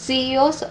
CEOs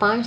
5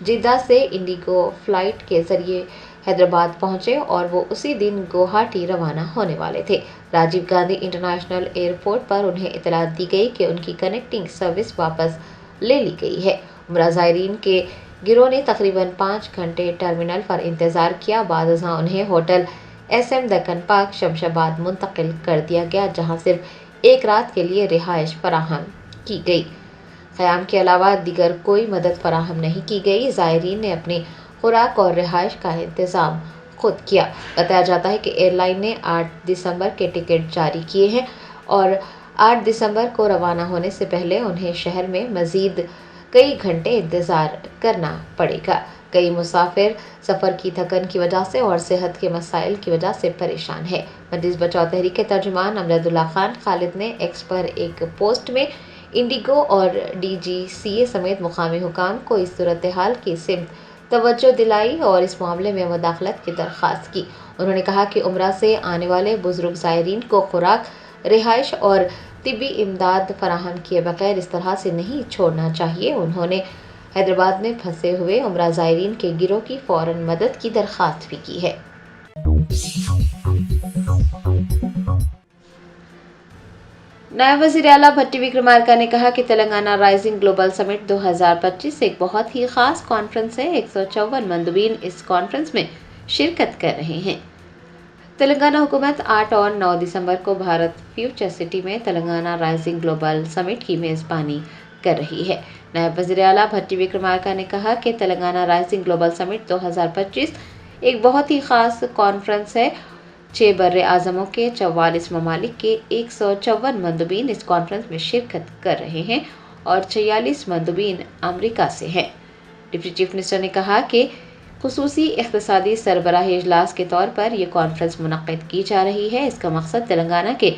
Jeddah سے Indigo flight کے ذریعے حیدرآباد پہنچے اور وہ اسی دن گوہاٹی روانہ ہونے والے تھے۔ راجیو گاندھی انٹرنیشنل ایئرپورٹ پر انہیں اطلاع دی گئی کہ ان کی کنیکٹنگ سروس واپس لے لی گئی ہے۔ عمرہ زائرین کے گروہ نے تقریباً 5 گھنٹے ٹرمینل پر انتظار کیا، بعد ازاں انہیں hotel S M Deccan park Shamshabad منتقل کر دیا گیا، جہاں صرف ایک رات کے لیے رہائش فراہم کی گئی۔ قیام کے علاوہ دیگر کوئی مدد فراہم نہیں کی گئی۔ زائرین نے اپنی خوراک اور رہائش کا انتظام خود کیا۔ بتایا جاتا ہے کہ ایئر لائن نے 8 دسمبر کے ٹکٹ جاری کیے ہیں اور 8 دسمبر کو روانہ ہونے سے پہلے انہیں شہر میں مزید کئی گھنٹے انتظار کرنا پڑے گا۔ کئی مسافر سفر کی تھکن کی وجہ سے اور صحت کے مسائل کی وجہ سے پریشان ہیں۔ مریض بچاؤ تحریک کے ترجمان امجد اللہ خان خالد نے ایکس پر ایک پوسٹ میں انڈیگو اور ڈی جی سی اے سمیت مقامی حکام کو اس صورتحال کی سمت توجہ دلائی اور اس معاملے میں مداخلت کی درخواست کی۔ انہوں نے کہا کہ عمرہ سے آنے والے بزرگ زائرین کو خوراک، رہائش اور طبی امداد فراہم کیے بغیر اس طرح سے نہیں چھوڑنا چاہیے۔ انہوں نے حیدرآباد میں پھنسے ہوئے عمرہ زائرین کے گروہ کی فوراً مدد کی درخواست بھی کی ہے۔ نائب وزیر اعلیٰ بھٹی وکرمارکا نے کہا کہ تلنگانہ رائزنگ گلوبل سمٹ 2025 ایک بہت ہی خاص کانفرنس ہے۔ 154 مندوبین اس کانفرنس میں شرکت کر رہے ہیں۔ تلنگانہ حکومت 8 اور 9 دسمبر کو بھارت فیوچر سٹی میں تلنگانہ رائزنگ گلوبل سمٹ کی میزبانی کر رہی ہے۔ نائب وزیر اعلیٰ بھٹی وکرمارکا نے کہا کہ تلنگانہ رائزنگ گلوبل سمٹ 2025 ایک بہت ہی خاص کانفرنس ہے۔ 6 بر اعظموں کے 44 ممالک کے 154 مندوبین اس کانفرنس میں شرکت کر رہے ہیں اور 46 مندوبین امریکہ سے ہیں۔ ڈپٹی چیف منسٹر نے کہا کہ خصوصی اقتصادی سربراہی اجلاس کے طور پر یہ کانفرنس منعقد کی جا رہی ہے۔ اس کا مقصد تلنگانہ کے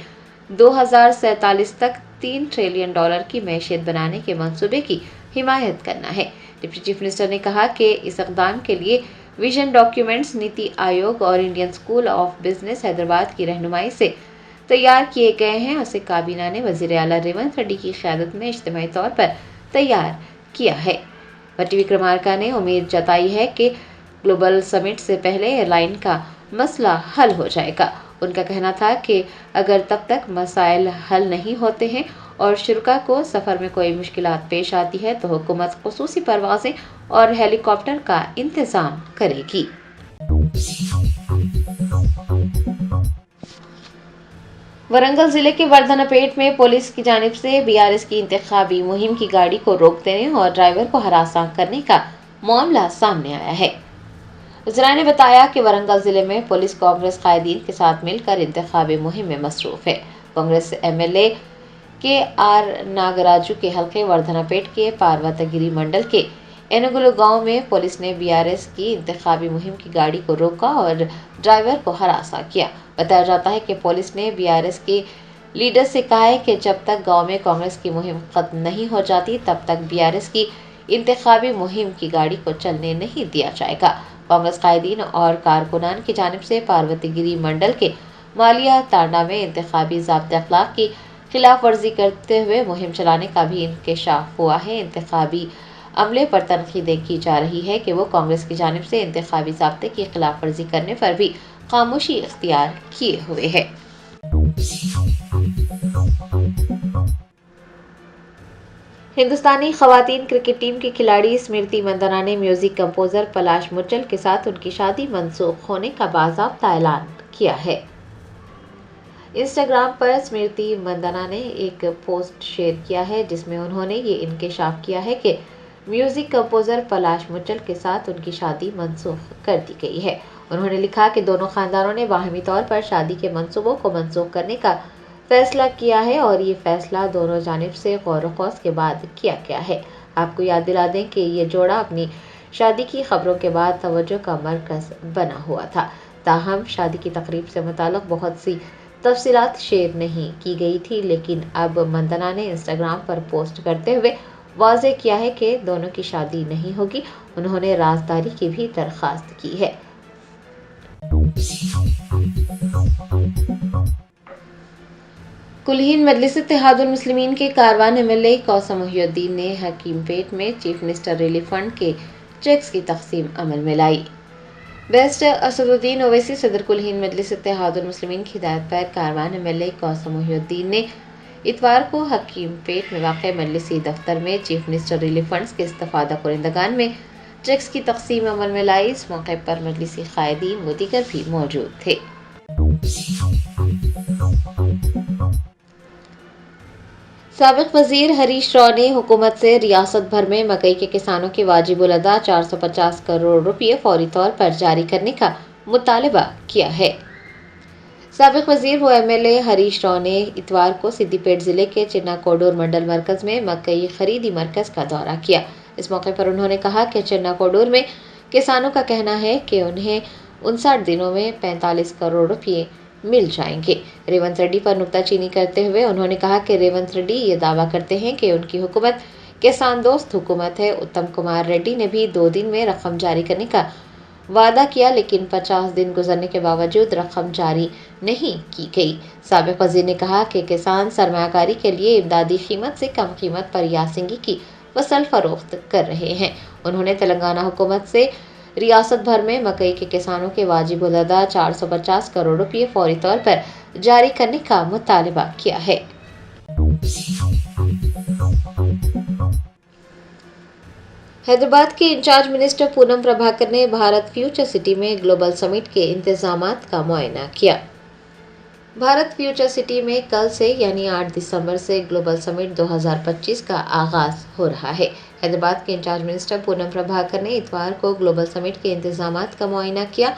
2047 تک $3 ٹریلین کی معیشت بنانے کے منصوبے کی حمایت کرنا ہے۔ ڈپٹی چیف منسٹر نے کہا کہ اس اقدام کے لیے ویژن ڈاکیومنٹس نیتی آیوگ اور Indian school of business Hyderabad کی رہنمائی سے تیار کیے گئے ہیں۔ اسے کابینہ نے وزیر اعلیٰ ریونت ریڈی کی قیادت میں اجتماعی طور پر تیار کیا ہے۔ بھٹی وکرمارکا نے امید جتائی ہے کہ گلوبل سمٹ سے پہلے ایئر لائن کا مسئلہ حل ہو جائے گا۔ ان کا کہنا تھا کہ اگر تب تک مسائل حل نہیں ہوتے ہیں اور شرکاء کو سفر میں کوئی مشکلات پیش آتی ہے تو حکومت خصوصی پروازیں اور ہیلی کاپٹر کا انتظام کرے گی۔ ورنگل ضلع کے وردھنا پیٹ میں پولیس کی جانب سے BRS کی انتخابی مہم کی گاڑی کو روک دینے اور ڈرائیور کو ہراساں کرنے کا معاملہ سامنے آیا ہے۔ ذرائع نے بتایا کہ ورنگل ضلع میں پولیس کانگریس قائدین کے ساتھ مل کر انتخابی مہم میں مصروف ہے۔ کانگریس MLA کے آر ناگراجو کے حلقے وردھنا پیٹ کے پاروت گری منڈل کے اینوگلو گاؤں میں پولیس نے BRS کی انتخابی مہم کی گاڑی کو روکا اور ڈرائیور کو ہراساں کیا۔ بتایا جاتا ہے کہ پولیس نے BRS کے لیڈر سے کہا ہے کہ جب تک گاؤں میں کانگریس کی مہم ختم نہیں ہو جاتی تب تک BRS کی انتخابی مہم کی گاڑی کو چلنے نہیں دیا جائے گا۔ کانگریس قائدین اور کارکنان کی جانب سے پاروتی گری منڈل کے مالیہ تانڈا میں انتخابی ضابطۂ اخلاق کی خلاف ورزی کرتے ہوئے مہم چلانے کا بھی انکشاف ہوا ہے۔ انتخابی عملے پر تنقیدیں کی جا رہی ہے کہ وہ کانگریس کی جانب سے انتخابی ضابطے کی خلاف ورزی کرنے پر بھی خاموشی اختیار کیے ہوئے ہے۔ ہندوستانی خواتین کرکٹ ٹیم کی کھلاڑی اسمرتی مندنا نے میوزک کمپوزر پلاش مچل کے ساتھ ان کی شادی منسوخ ہونے کا باضابطہ اعلان کیا ہے۔ انسٹاگرام پر اسمرتی مندنا نے ایک پوسٹ شیئر کیا ہے جس میں انہوں نے یہ انکشاف کیا ہے کہ میوزک کمپوزر پلاش مچل کے ساتھ ان کی شادی منسوخ کر دی گئی ہے۔ انہوں نے لکھا کہ دونوں خاندانوں نے باہمی طور پر شادی کے منصوبوں کو منسوخ کرنے کا فیصلہ کیا ہے اور یہ فیصلہ دونوں جانب سے غور و خوض کے بعد کیا گیا ہے۔ آپ کو یاد دلا دیں کہ یہ جوڑا اپنی شادی کی خبروں کے بعد توجہ کا مرکز بنا ہوا تھا، تاہم شادی کی تقریب سے متعلق بہت سی تفصیلات شیئر نہیں کی گئی تھی، لیکن اب مندنا نے انسٹاگرام پر پوسٹ کرتے ہوئے واضح کیا ہے کہ دونوں کی شادی نہیں ہوگی۔ انہوں نے رازداری کی بھی درخواست کی ہے۔ کلہین مجلس اتحاد المسلمین کے کاروان MLA کوثر محی الدین نے حکیم پیٹ میں چیف منسٹر ریلیف فنڈ کے چیکس کی تقسیم عمل میں لائی۔ بیرسٹر اسد الدین اویسی صدر کل ہند مجلس اتحاد المسلمین کی ہدایت پر کاروان MLA قاسم محی الدین نے اتوار کو حکیم پیٹ میں واقع مجلسی دفتر میں چیف منسٹر ریلیف فنڈز کے استفادہ کنندگان میں چیکس کی تقسیم عمل میں لائی۔ اس موقع پر مجلسی قائدین و دیگر بھی موجود تھے۔ سابق وزیر ہریش راؤ نے حکومت سے ریاست بھر میں مکئی کے کسانوں کے واجب الادا 450 کروڑ روپے فوری طور پر جاری کرنے کا مطالبہ کیا ہے۔ سابق وزیر و MLA ہریش راؤ نے اتوار کو سدی پیٹ ضلع کے چنا کوڈور منڈل مرکز میں مکئی خریدی مرکز کا دورہ کیا۔ اس موقع پر انہوں نے کہا کہ چنا کوڈور میں کسانوں کا کہنا ہے کہ انہیں 59 دنوں میں 45 کروڑ روپے مل جائیں گے۔ ریونت ریڈی پر نکتہ چینی کرتے ہوئے انہوں نے کہا کہ ریونت ریڈی یہ دعویٰ کرتے ہیں کہ ان کی حکومت کسان دوست حکومت ہے۔ اتم کمار ریڈی نے بھی 2 دن میں رقم جاری کرنے کا وعدہ کیا، لیکن 50 دن گزرنے کے باوجود رقم جاری نہیں کی گئی۔ سابق وزیر نے کہا کہ کسان سرمایہ کاری کے لیے امدادی قیمت سے کم قیمت پر یاسنگی کی فصل فروخت کر رہے ہیں۔ انہوں نے تلنگانہ حکومت سے ریاست بھر میں مکئی کے کسانوں کے واجب الادا 450 کروڑ روپے فوری طور پر جاری کرنے کا مطالبہ کیا ہے۔ حیدرآباد کے انچارج منسٹر پونم پربھاکر نے بھارت فیوچر سٹی میں گلوبل سمٹ کے انتظامات کا معائنہ کیا۔ بھارت فیوچر سٹی میں کل سے یعنی 8 دسمبر سے گلوبل سمٹ 2025 کا آغاز ہو رہا ہے۔ حیدرآباد کے انچارج منسٹر پونم پربھاکر نے اتوار کو گلوبل سمٹ کے انتظامات کا معائنہ کیا۔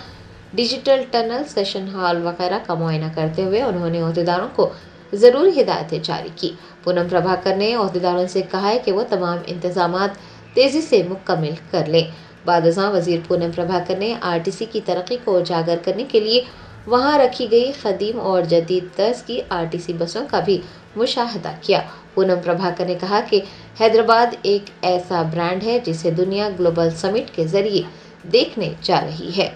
ڈیجیٹل ٹنل، سیشن ہال وغیرہ کا معائنہ کرتے ہوئے انہوں نے عہدیداروں کو ضروری ہدایتیں جاری کی۔ پونم پربھاکر نے عہدیداروں سے کہا ہے کہ وہ تمام انتظامات تیزی سے مکمل کر لیں۔ بعد ازاں وزیر پونم پربھاکر نے RTC کی ترقی کو اجاگر کرنے کے لیے وہاں رکھی گئی قدیم اور جدید طرز کی RTC بسوں کا بھی مشاہدہ کیا۔ پونم پربھاکر نے کہا کہ حیدرآباد ایک ایسا برانڈ ہے جسے دنیا گلوبل سمٹ کے ذریعے دیکھنے جا رہی ہے۔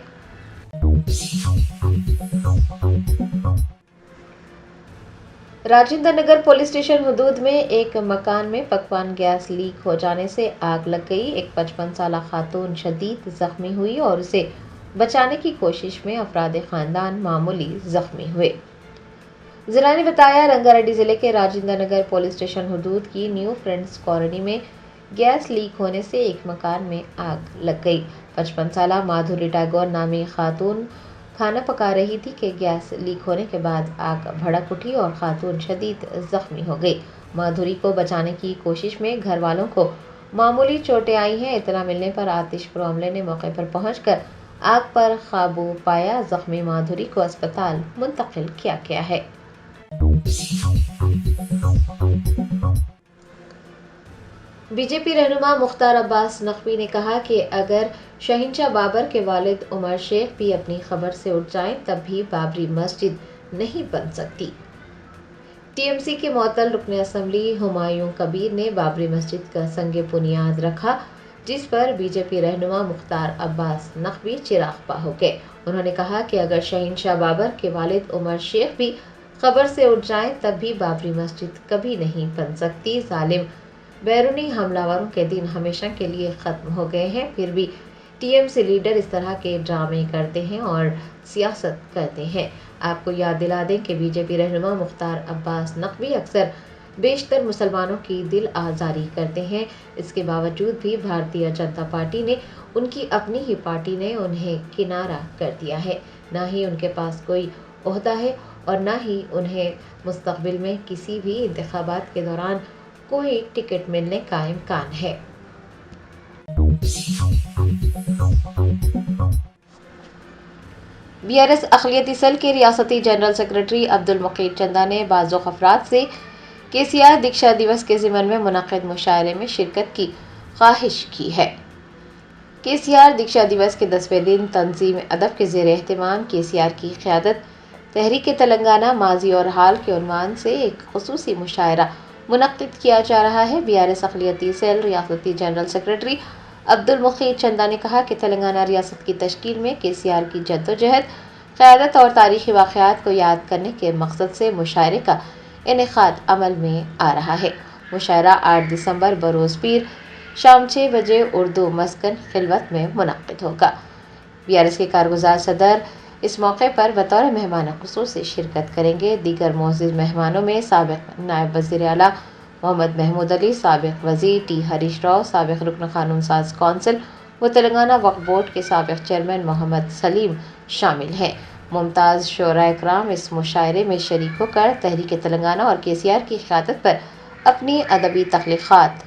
راجندر نگر پولیس اسٹیشن حدود میں ایک مکان میں پکوان گیس لیک ہو جانے سے آگ لگ گئی۔ ایک 55 سالہ خاتون شدید زخمی ہوئی اور اسے بچانے کی کوشش میں افراد خاندان معمولی زخمی ہوئے۔ ذرائع نے بتایا رنگا ریڈی ضلع کے راجندر نگر پولیس اسٹیشن حدود کی نیو فرینڈز کالونی میں گیس لیک ہونے سے ایک مکان میں آگ لگ گئی۔ 55 سالہ مادھوری ٹیگور نامی خاتون کھانا پکا رہی تھی کہ گیس لیک ہونے کے بعد آگ بھڑک اٹھی اور خاتون شدید زخمی ہو گئی۔ مادھوری کو بچانے کی کوشش میں گھر والوں کو معمولی چوٹیں آئی ہیں۔ اطلاع ملنے پر آتش پرو عملے نے موقع پر پہنچ کر آگ پر قابو پایا۔ زخمی مادھوری کو اسپتال منتقل کیا گیا ہے۔ BJP رہنما مختار عباس نقوی نے کہا کہ اگر شہنشاہ بابر کے والد عمر شیخ بھی اپنی قبر سے اٹھ جائیں تب بھی بابری مسجد نہیں بن سکتی۔ TMC کے معطل رکن اسمبلی ہمایوں کبیر نے بابری مسجد کا سنگ بنیاد رکھا، جس پر BJP رہنما مختار عباس نقوی چراغ پا ہو گئے۔ انہوں نے کہا کہ اگر شہنشاہ بابر کے والد عمر شیخ بھی قبر سے اٹھ جائیں تب بھی بابری مسجد کبھی نہیں بن سکتی۔ ظالم بیرونی حملہ آوروں کے دن ہمیشہ کے لیے ختم ہو گئے ہیں، پھر بھی TMC لیڈر اس طرح کے ڈرامے کرتے ہیں اور سیاست کرتے ہیں۔ آپ کو یاد دلا دیں کہ BJP رہنما مختار عباس نقوی اکثر بیشتر مسلمانوں کی دل آزاری کرتے ہیں۔ اس کے باوجود بھی بھارتیہ جنتا پارٹی نے ان کی اپنی ہی پارٹی نے انہیں کنارہ کر دیا ہے۔ نہ ہی ان کے پاس کوئی عہدہ ہے اور نہ ہی انہیں مستقبل میں کسی بھی انتخابات کے دوران کوئی ٹکٹ ملنے کا امکان ہے۔ BRS اقلیتی سیل کے ریاستی جنرل سیکرٹری عبدالمقید چندہ نے بعض افراد سے KCR دیکشا دیوس کے ضمن میں منعقد مشاعرے میں شرکت کی خواہش کی ہے۔ KCR دیکشا دیوس کے 10ویں دن تنظیم ادب کے زیر اہتمام KCR کی قیادت تحریک تلنگانہ ماضی اور حال کے عنوان سے ایک خصوصی مشاعرہ منعقد کیا جا رہا ہے۔ BRS اقلیتی سیل ریاستی جنرل سیکرٹری عبدالمقید چندہ نے کہا کہ تلنگانہ ریاست کی تشکیل میں KCR کی جدوجہد، قیادت اور تاریخی واقعات کو یاد کرنے کے مقصد سے مشاعرے کا انعقاد عمل میں آ رہا ہے۔ مشاعرہ 8 دسمبر بروز پیر شام 6 بجے اردو مسکن خلوت میں منعقد ہوگا۔ BRS کے کارگزار صدر اس موقع پر بطور مہمان خصوصی شرکت کریں گے۔ دیگر معزز مہمانوں میں سابق نائب وزیر اعلیٰ محمد محمود علی، سابق وزیر ٹی ہریش راؤ، سابق رکن قانون ساز کونسل و تلنگانہ وقف بورڈ کے سابق چیئرمین محمد سلیم شامل ہیں۔ ممتاز شعراء اکرام اس مشاعرے میں شریک ہو کر تحریک تلنگانہ اور KCR کی قیادت پر اپنی ادبی تخلیقات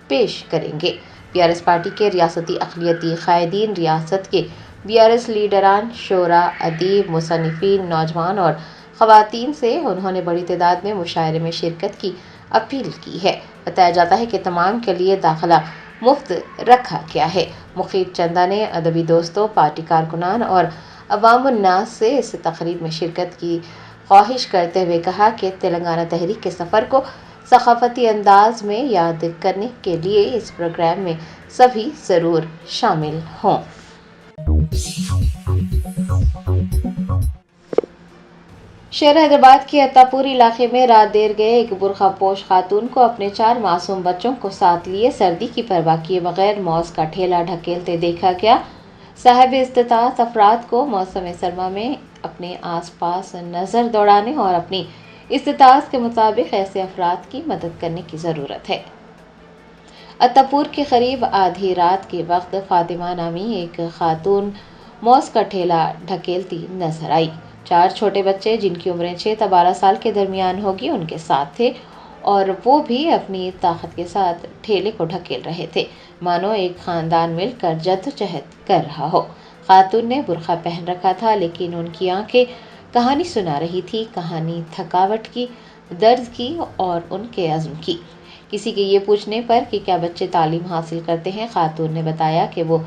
پیش کریں گے۔ BRS پارٹی کے ریاستی اقلیتی قائدین، ریاست کے BRS لیڈران، شعراء، ادیب، مصنفین، نوجوان اور خواتین سے انہوں نے بڑی تعداد میں مشاعرے میں شرکت کی اپیل کی ہے۔ بتایا جاتا ہے کہ تمام کے لیے داخلہ مفت رکھا گیا ہے۔ مقیت چندہ نے ادبی دوستوں، پارٹی کارکنان اور عوام الناس سے اس تقریب میں شرکت کی خواہش کرتے ہوئے کہا کہ تلنگانہ تحریک کے سفر کو ثقافتی انداز میں یاد کرنے کے لیے اس پروگرام میں سبھی ضرور شامل ہوں۔ شہر حیدرآباد کے عطاپور علاقے میں رات دیر گئے ایک برقع پوش خاتون کو اپنے 4 معصوم بچوں کو ساتھ لیے سردی کی پرواہ کیے بغیر موز کا ٹھیلا ڈھکیلتے دیکھا گیا۔ صاحب استطاعت افراد کو موسم سرما میں اپنے آس پاس نظر دوڑانے اور اپنی استطاعت کے مطابق ایسے افراد کی مدد کرنے کی ضرورت ہے۔ عطاپور کے قریب آدھی رات کے وقت فاطمہ نامی ایک خاتون موز کا ٹھیلا ڈھکیلتی نظر آئی۔ 4 چھوٹے بچے جن کی عمریں 6 تا 12 سال کے درمیان ہوگی ان کے ساتھ تھے اور وہ بھی اپنی طاقت کے ساتھ ٹھیلے کو ڈھکیل رہے تھے، مانو ایک خاندان مل کر جدوجہد کر رہا ہو۔ خاتون نے برقع پہن رکھا تھا لیکن ان کی آنکھیں کہانی سنا رہی تھی، کہانی تھکاوٹ کی، درد کی اور ان کے عزم کی۔ کسی کے یہ پوچھنے پر کہ کیا بچے تعلیم حاصل کرتے ہیں، خاتون نے بتایا کہ وہ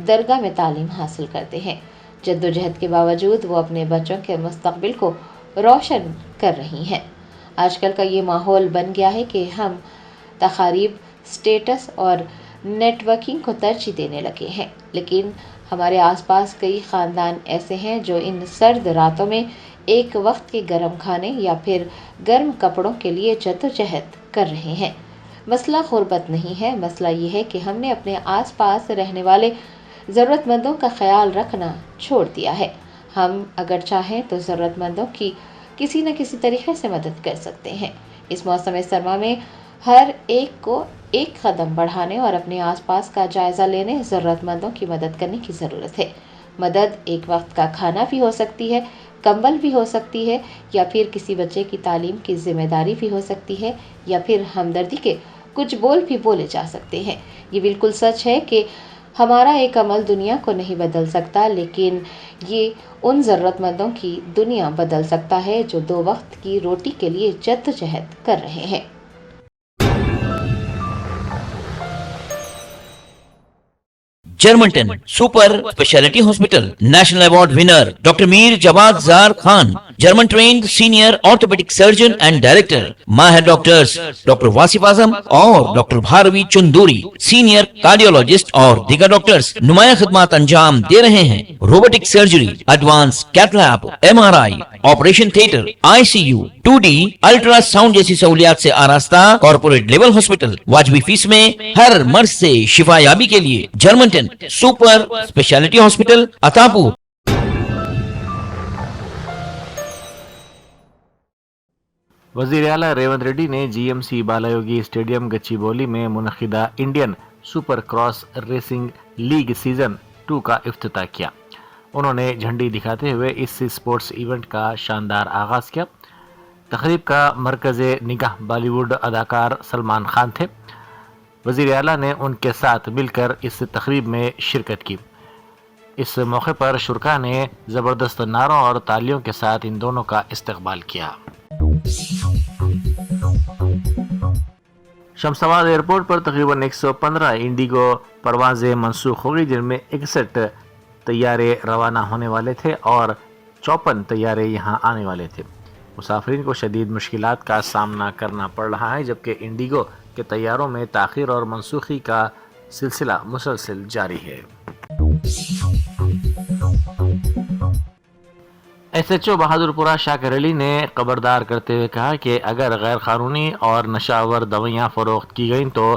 درگاہ میں تعلیم حاصل کرتے ہیں۔ جدوجہد کے باوجود وہ اپنے بچوں کے مستقبل کو روشن کر رہی ہیں۔ آج کل کا یہ ماحول بن گیا ہے کہ ہم تقاریب، سٹیٹس اور نیٹ ورکنگ کو ترجیح دینے لگے ہیں، لیکن ہمارے آس پاس کئی خاندان ایسے ہیں جو ان سرد راتوں میں ایک وقت کے گرم کھانے یا پھر گرم کپڑوں کے لیے جدوجہد کر رہے ہیں۔ مسئلہ غربت نہیں ہے، مسئلہ یہ ہے کہ ہم نے اپنے آس پاس رہنے والے ضرورت مندوں کا خیال رکھنا چھوڑ دیا ہے۔ ہم اگر چاہیں تو ضرورت مندوں کی کسی نہ کسی طریقے سے مدد کر سکتے ہیں۔ اس موسم سرما میں ہر ایک کو ایک قدم بڑھانے اور اپنے آس پاس کا جائزہ لینے، ضرورت مندوں کی مدد کرنے کی ضرورت ہے۔ مدد ایک وقت کا کھانا بھی ہو سکتی ہے، کمبل بھی ہو سکتی ہے، یا پھر کسی بچے کی تعلیم کی ذمہ داری بھی ہو سکتی ہے، یا پھر ہمدردی کے کچھ بول بھی بولے جا سکتے ہیں۔ یہ بالکل سچ ہے کہ ہمارا ایک عمل دنیا کو نہیں بدل سکتا، لیکن یہ ان ضرورت مندوں کی دنیا بدل سکتا ہے جو 2 وقت کی روٹی کے لیے جدوجہد کر رہے ہیں۔ Germanten super speciality hospital national award winner doctor Mir Jawad Zar Khan, German trained senior orthopaedic surgeon and director, ماہر ڈاکٹرز ڈاکٹر واصف اعظم اور doctor Bharavi Chanduri, senior cardiologist اور دیگر ڈاکٹرز نمایاں خدمات انجام دے رہے ہیں۔ Robotic surgery, advance cath lab, MRI، operation theatre, ICU، 2D ultrasound جیسی سہولیات سے آراستہ کارپوریٹ لیول ہاسپٹل، واجبی فیس میں ہر مرض سے شفا یابی کے لیے جرمنٹن سپر اسپیشلٹی ہاسپٹل عطاپور۔ وزیر اعلیٰ ریونت ریڈی نے GMC بالایوگی اسٹیڈیم گچی بولی میں منعقدہ Indian super cross racing league season 2 کا افتتاح کیا۔ انہوں نے جھنڈی دکھاتے ہوئے اس اسپورٹس ایونٹ کا شاندار آغاز کیا۔ تقریب کا مرکز نگاہ بالی ووڈ اداکار سلمان خان تھے۔ وزیر اعلیٰ نے ان کے ساتھ مل کر اس تقریب میں شرکت کی۔ اس موقع پر شرکاء نے زبردست نعروں اور تالیوں کے ساتھ ان دونوں کا استقبال کیا۔ شمس آباد ایئرپورٹ پر تقریباً 115 انڈیگو پروازیں منسوخ ہو گئی، جن میں 61 طیارے روانہ ہونے والے تھے اور 54 طیارے یہاں آنے والے تھے۔ مسافرین کو شدید مشکلات کا سامنا کرنا پڑ رہا ہے، جبکہ انڈیگو کے طیاروں میں تاخیر اور منسوخی کا سلسلہ مسلسل جاری ہے۔ SHO بہادر پورہ شاکر علی نے خبردار کرتے ہوئے کہا کہ اگر غیر قانونی اور نشہ آور دوائیاں فروخت کی گئیں تو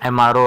MRO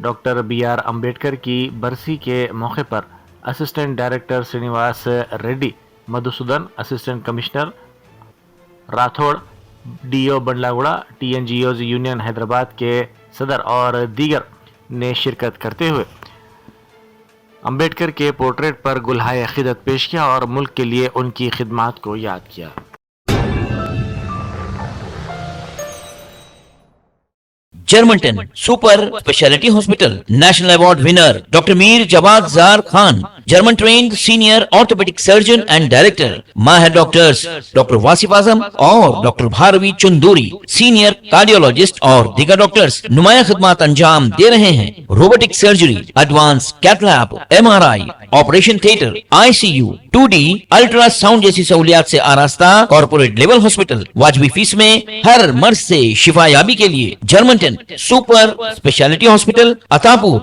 doctor B R Ambedkar کی برسی کے موقع پر assistant director Srinivas Reddy Madhusudan, assistant commissioner Rathod, D O Bandlaguda, T N G Os union Hyderabad کے صدر اور دیگر نے شرکت کرتے ہوئے امبیڈکر کے پورٹریٹ پر گلہائے عقیدت پیش کیا اور ملک کے لیے ان کی خدمات کو یاد کیا۔ Germanten super speciality hospital, national award winner doctor Mir Jawad Zar Khan, German trained senior orthopaedic surgeon and director, ماہر ڈاکٹرز ڈاکٹر واصف اعظم اور doctor Bharavi Chanduri, senior cardiologist اور دیگر ڈاکٹرز نمایاں خدمات انجام دے رہے ہیں۔ Robotic surgery, advance cath lab, M R I, operation theatre, I C U, 2D ultrasound جیسی سہولیات سے آراستہ کارپوریٹ لیول ہاسپٹل، واجبی فیس میں ہر مرض سے شفا یابی کے لیے جرمنٹن سپر اسپیشلٹی ہاسپٹل، عطاپور،